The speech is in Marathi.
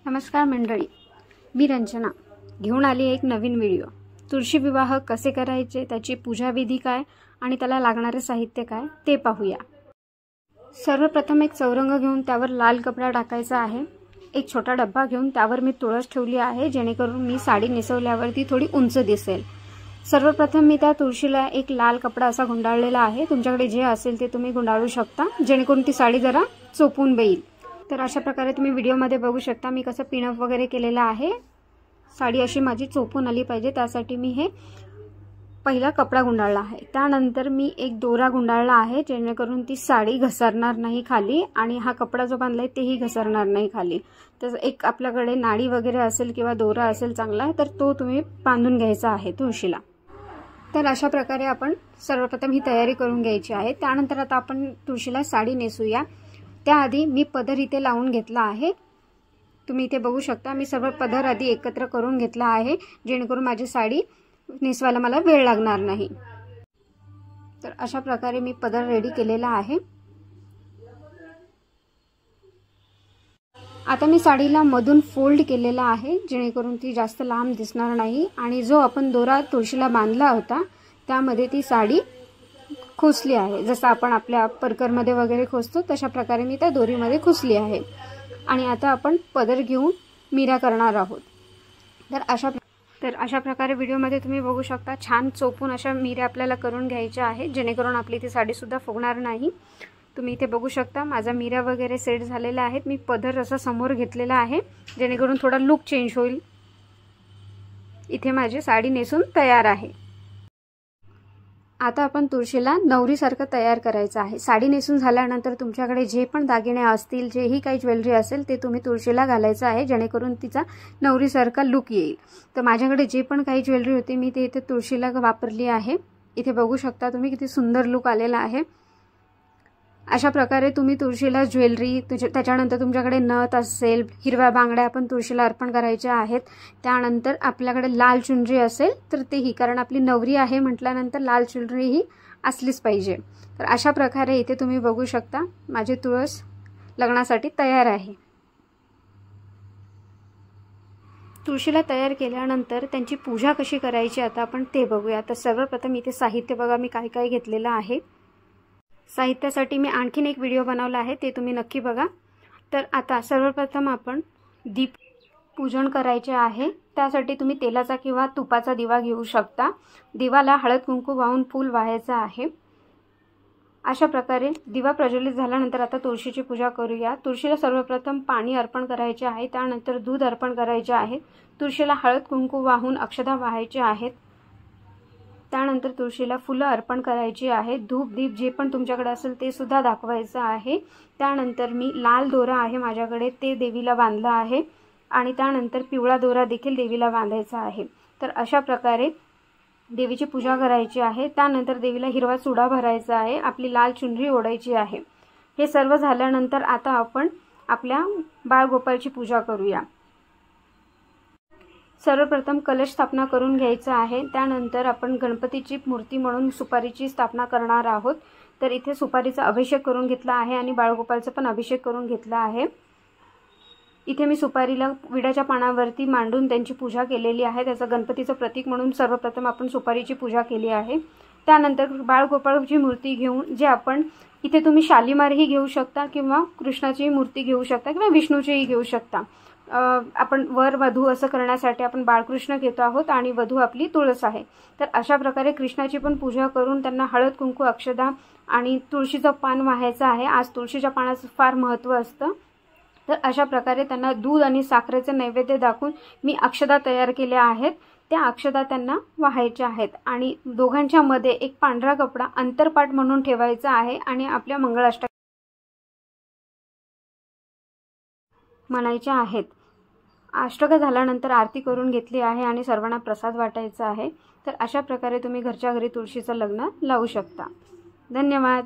नमस्कार मंडळी, मी रंजना घेऊन आली एक नवीन व्हिडिओ। तुळशी विवाह कसे करायचे, त्याची पूजा विधी काय आणि त्याला लागणारे साहित्य काय ते पाहूया। सर्वप्रथम एक चौरंग घेऊन त्यावर लाल कपडा टाकायचा आहे। एक छोटा डब्बा घेऊन त्यावर मी तुळस ठेवली आहे, जेणेकरून मी साडी नेसवल्यावर ती थोडी उंच दिसेल। सर्वप्रथम मी त्या तुळशीला एक लाल कपडा असा गुंडाळलेला आहे। तुमच्याकडे जे असेल ते तुम्ही गुंडाळू शकता, जेणेकरून ती साडी जरा चोपून येईल। तर अशा प्रकारे तुम्ही व्हिडिओमध्ये बघू शकता मी कसं पिनअप वगैरे केलेला आहे। साडी अशी माझी चोपून आली पाहिजे, त्यासाठी मी हे पहिला कपडा गुंडाळला आहे। त्यानंतर मी एक दोरा गुंडाळला आहे, जेणेकरून ती साडी घसरणार नाही खाली आणि हा कपडा जो बांधलाय तेही घसरणार नाही खाली। तर एक आपल्याकडे नाडी वगैरे असेल किंवा दोरा असेल चांगला, तर तो तुम्ही बांधून घ्यायचा आहे तुळशीला। तर अशा प्रकारे आपण सर्वप्रथम ही तयारी करून घ्यायची आहे। त्यानंतर आता आपण तुळशीला साडी नेसूया। त्याआधी मी पदर इथे लावून घेतला आहे। तुम्ही इथे बघू शकता मी सर्व पदर आधी एकत्र करून घेतला आहे, जेणेकरून माझी साडी नेसवायला मला वेळ लागणार नाही। तर अशा प्रकारे मी पदर रेडी केलेला आहे। आता मी साडीला मधून फोल्ड केलेला आहे, जेणेकरून ती जास्त लांब दिसणार नाही आणि जो आपण दोरा तुळशीला बांधला होता त्यामध्ये ती साडी खोसली आहे। जसं आपण आपल्या परकरमध्ये वगैरे खोसतो तशा प्रकारे मी त्या दोरीमध्ये खोसली आहे। आणि आता आपण पदर घेऊन मिऱ्या करणार आहोत। तर अशा प्रकारे व्हिडिओमध्ये तुम्ही बघू शकता छान चोपून अशा मिऱ्या आपल्याला करून घ्यायच्या आहेत, जेणेकरून आपली ती साडी सुद्धा फुगणार नाही। तुम्ही इथे बघू शकता माझा मिऱ्या वगैरे सेट झालेला आहेत। मी पदर असा समोर घेतलेला आहे, जेणेकरून थोडा लुक चेंज होईल। इथे माझी साडी नेसून तयार आहे। आता आपण तुळशीला नवरीसारखं तयार करायचं आहे। साडी नेसून झाल्यानंतर तुमच्याकडे जे पण दागिने असतील, जेही काही ज्वेलरी असेल ते तुम्ही तुळशीला घालायचं आहे, जेणेकरून तिचा नवरीसारखा लुक येईल। तर माझ्याकडे जे पण काही ज्वेलरी होती मी ते इथे तुळशीला वापरली आहे। इथे बघू शकता तुम्ही किती सुंदर लुक आलेला आहे। अशा प्रकारे तुम्ही तुळशीला ज्वेलरी, त्याच्यानंतर तुमच्याकडे नथ असेल, हिरव्या बांगड्या आपण तुळशीला अर्पण करायच्या आहेत। त्यानंतर आपल्याकडे लाल चुनरी असेल तर तेही, कारण आपली नवरी आहे म्हटल्यानंतर लाल चुनरी ही असलीच पाहिजे। तर अशा प्रकारे इथे तुम्ही बघू शकता माझी तुळस लग्नासाठी तयार आहे। तुळशीला तयार केल्यानंतर त्यांची पूजा कशी करायची आता आपण ते बघूया। तर सर्वप्रथम इथे साहित्य बघा मी काय काय घेतलेलं आहे। साहित्यासाठी मी आणखीन एक व्हिडिओ बनवला आहे, ते तुम्ही नक्की बघा। तर आता सर्वप्रथम आपण दीप पूजन करायचे आहे। त्यासाठी तुम्ही तेलाचा किंवा तुपाचा दिवा घेऊ शकता। दिवाला हळद कुंकू वाहून फूल वाहायचं आहे। अशा प्रकारे दिवा प्रज्वलित झाल्यानंतर आता तुळशीची पूजा करूया। तुळशीला सर्वप्रथम पाणी अर्पण करायचे आहे, त्यानंतर दूध अर्पण करायचे आहे। तुळशीला हळद कुंकू वाहून अक्षता वाहायचे आहेत। त्यानंतर तुळशीला फुलं अर्पण करायची आहेत। धूप दीप जे पण तुमच्याकडे असेल ते सुद्धा दाखवायचं आहे। त्यानंतर मी लाल दोरा आहे माझ्याकडे, ते देवीला बांधला आहे आणि त्यानंतर पिवळा दोरा देखील देवीला बांधायचा आहे। तर अशा प्रकारे देवीची पूजा करायची आहे। त्यानंतर देवीला हिरवा चुडा भरायचा आहे, आपली लाल चुनरी ओढायची आहे। हे सर्व झाल्यानंतर आता आपण आपल्या बाळगोपाळची पूजा करूया। सर्वप्रथम कलश स्थापना करून घ्यायचा आहे। त्यानंतर आपण गणपतीची मूर्ती म्हणून सुपारीची स्थापना करणार आहोत। तर इथे सुपारीचा अभिषेक करून घेतला आहे आणि बाळगोपाळचा पण अभिषेक करून घेतला आहे। इथे मी सुपारीला विड्याच्या पानावरती मांडून त्यांची पूजा केलेली आहे। त्याचं गणपतीचं प्रतीक म्हणून सर्वप्रथम आपण सुपारीची पूजा केली आहे। त्यानंतर बाळगोपाळची मूर्ती घेऊन, जे आपण इथे तुम्ही शालीमारही घेऊ शकता किंवा कृष्णाची मूर्ती घेऊ शकता किंवा विष्णूचीही घेऊ शकता। आपण वर वधू असं करण्यासाठी आपण बाळकृष्ण घेतो आहोत आणि वधू आपली तुळस आहे। तर अशा प्रकारे कृष्णाची पण पूजा करून त्यांना हळद कुंकू अक्षदा आणि तुळशीचं पान वाहायचं आहे। आज तुळशीच्या पानाचं फार महत्त्व असतं। तर अशा प्रकारे त्यांना दूध आणि साखरेचे नैवेद्य दाखवून मी अक्षदा तयार केल्या आहेत। त्या अक्षदा त्यांना वाहायच्या आहेत आणि दोघांच्या मध्ये एक पांढरा कपडा अंतरपाठ म्हणून ठेवायचा आहे आणि आपल्या मंगळाष्टक म्हणायच्या आहेत। अष्टका झाल्यानंतर आरती करून घेतली आहे आणि सर्वांना प्रसाद वाटायचा आहे। तर अशा प्रकारे तुम्ही घरच्या घरी तुळशीचं लग्न लावू शकता। धन्यवाद।